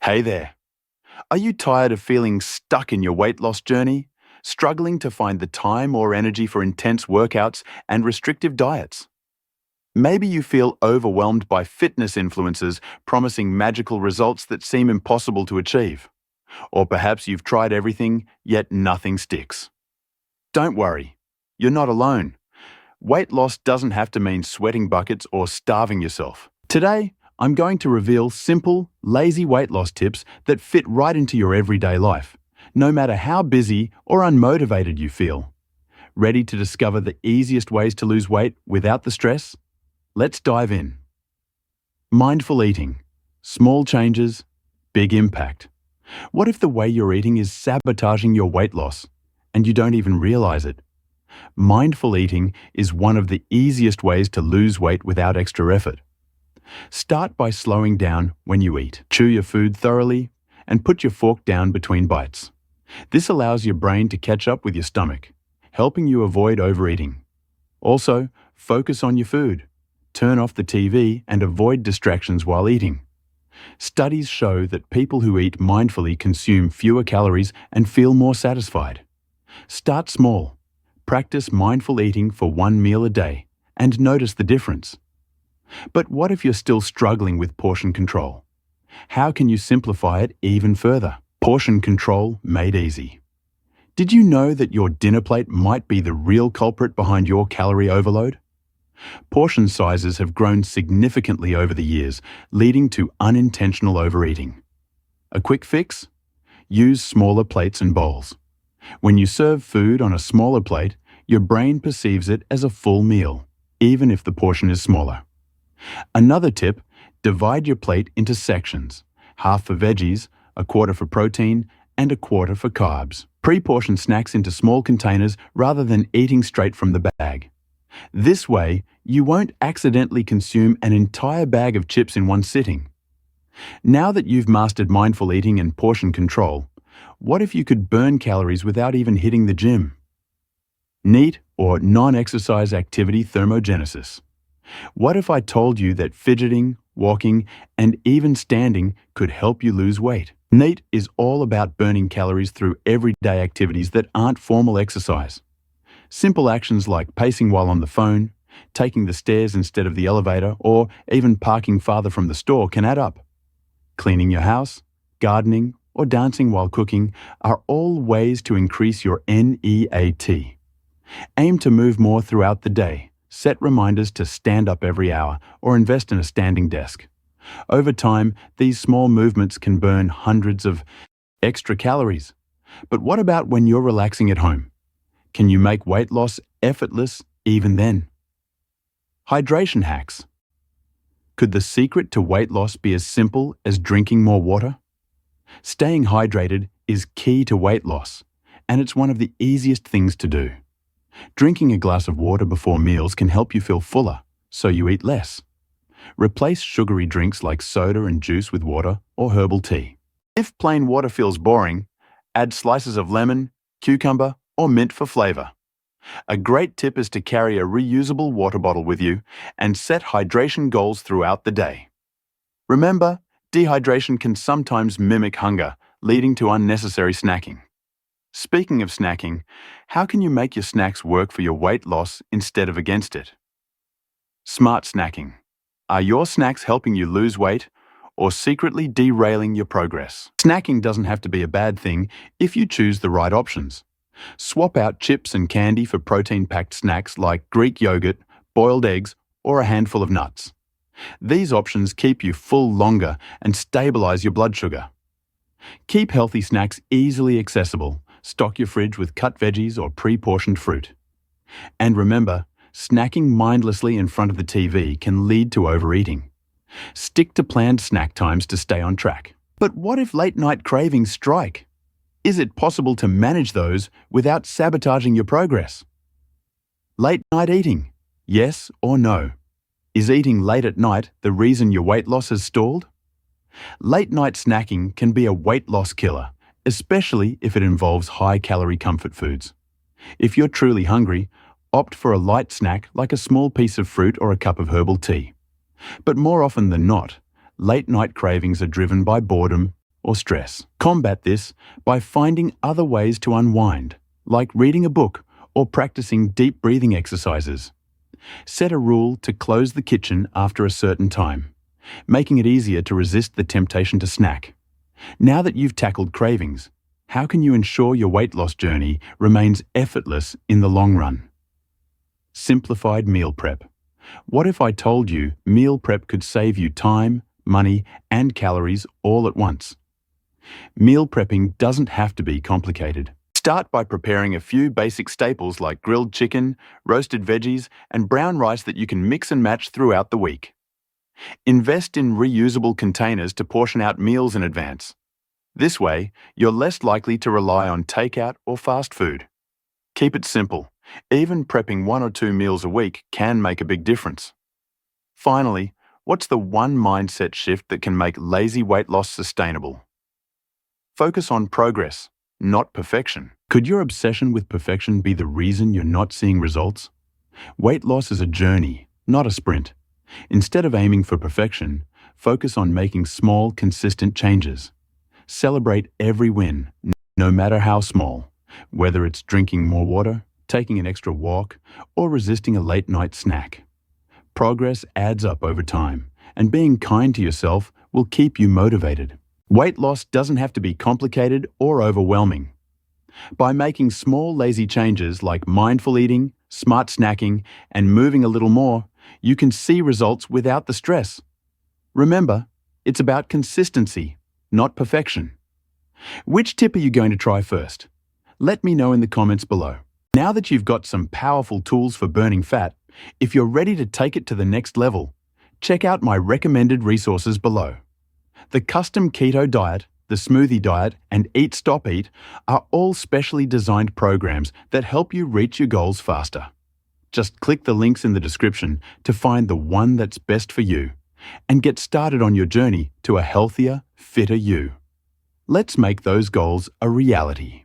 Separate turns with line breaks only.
Hey there. Are you tired of feeling stuck in your weight loss journey? Struggling to find the time or energy for intense workouts and restrictive diets? Maybe you feel overwhelmed by fitness influencers promising magical results that seem impossible to achieve. Or perhaps you've tried everything, yet nothing sticks. Don't worry, you're not alone. Weight loss doesn't have to mean sweating buckets or starving yourself. Today, I'm going to reveal simple, lazy weight loss tips that fit right into your everyday life, no matter how busy or unmotivated you feel. Ready to discover the easiest ways to lose weight without the stress? Let's dive in. Mindful eating. Small changes, big impact. What if the way you're eating is sabotaging your weight loss, and you don't even realize it? Mindful eating is one of the easiest ways to lose weight without extra effort. Start by slowing down when you eat. Chew your food thoroughly and put your fork down between bites. This allows your brain to catch up with your stomach, helping you avoid overeating. Also, focus on your food. Turn off the TV and avoid distractions while eating. Studies show that people who eat mindfully consume fewer calories and feel more satisfied. Start small. Practice mindful eating for one meal a day and notice the difference. But what if you're still struggling with portion control? How can you simplify it even further? Portion control made easy. Did you know that your dinner plate might be the real culprit behind your calorie overload? Portion sizes have grown significantly over the years, leading to unintentional overeating. A quick fix? Use smaller plates and bowls. When you serve food on a smaller plate, your brain perceives it as a full meal, even if the portion is smaller. Another tip, divide your plate into sections, half for veggies, a quarter for protein, and a quarter for carbs. Pre-portion snacks into small containers rather than eating straight from the bag. This way, you won't accidentally consume an entire bag of chips in one sitting. Now that you've mastered mindful eating and portion control, what if you could burn calories without even hitting the gym? NEAT, or non-exercise activity thermogenesis. What if I told you that fidgeting, walking, and even standing could help you lose weight? NEAT is all about burning calories through everyday activities that aren't formal exercise. Simple actions like pacing while on the phone, taking the stairs instead of the elevator, or even parking farther from the store can add up. Cleaning your house, gardening, or dancing while cooking are all ways to increase your NEAT. Aim to move more throughout the day. Set reminders to stand up every hour or invest in a standing desk. Over time, these small movements can burn hundreds of extra calories. But what about when you're relaxing at home? Can you make weight loss effortless even then? Hydration hacks. Could the secret to weight loss be as simple as drinking more water? Staying hydrated is key to weight loss, and it's one of the easiest things to do. Drinking a glass of water before meals can help you feel fuller, so you eat less. Replace sugary drinks like soda and juice with water or herbal tea. If plain water feels boring, add slices of lemon, cucumber, or mint for flavor. A great tip is to carry a reusable water bottle with you and set hydration goals throughout the day. Remember, dehydration can sometimes mimic hunger, leading to unnecessary snacking. Speaking of snacking, how can you make your snacks work for your weight loss instead of against it? Smart snacking. Are your snacks helping you lose weight or secretly derailing your progress? Snacking doesn't have to be a bad thing if you choose the right options. Swap out chips and candy for protein-packed snacks like Greek yogurt, boiled eggs, or a handful of nuts. These options keep you full longer and stabilize your blood sugar. Keep healthy snacks easily accessible. Stock your fridge with cut veggies or pre-portioned fruit. And remember, snacking mindlessly in front of the TV can lead to overeating. Stick to planned snack times to stay on track. But what if late-night cravings strike? Is it possible to manage those without sabotaging your progress? Late-night eating, yes or no? Is eating late at night the reason your weight loss has stalled? Late-night snacking can be a weight loss killer, especially if it involves high-calorie comfort foods. If you're truly hungry, opt for a light snack like a small piece of fruit or a cup of herbal tea. But more often than not, late-night cravings are driven by boredom, or stress. Combat this by finding other ways to unwind, like reading a book or practicing deep breathing exercises. Set a rule to close the kitchen after a certain time, making it easier to resist the temptation to snack. Now that you've tackled cravings, how can you ensure your weight loss journey remains effortless in the long run? Simplified meal prep. What if I told you meal prep could save you time, money, and calories all at once? Meal prepping doesn't have to be complicated. Start by preparing a few basic staples like grilled chicken, roasted veggies, and brown rice that you can mix and match throughout the week. Invest in reusable containers to portion out meals in advance. This way, you're less likely to rely on takeout or fast food. Keep it simple. Even prepping 1 or 2 meals a week can make a big difference. Finally, what's the one mindset shift that can make lazy weight loss sustainable? Focus on progress, not perfection. Could your obsession with perfection be the reason you're not seeing results? Weight loss is a journey, not a sprint. Instead of aiming for perfection, focus on making small, consistent changes. Celebrate every win, no matter how small, whether it's drinking more water, taking an extra walk, or resisting a late-night snack. Progress adds up over time, and being kind to yourself will keep you motivated. Weight loss doesn't have to be complicated or overwhelming. By making small, lazy changes like mindful eating, smart snacking, and moving a little more, you can see results without the stress. Remember, it's about consistency, not perfection. Which tip are you going to try first? Let me know in the comments below. Now that you've got some powerful tools for burning fat, if you're ready to take it to the next level, check out my recommended resources below. The Custom Keto Diet, the Smoothie Diet, and Eat Stop Eat are all specially designed programs that help you reach your goals faster. Just click the links in the description to find the one that's best for you and get started on your journey to a healthier, fitter you. Let's make those goals a reality.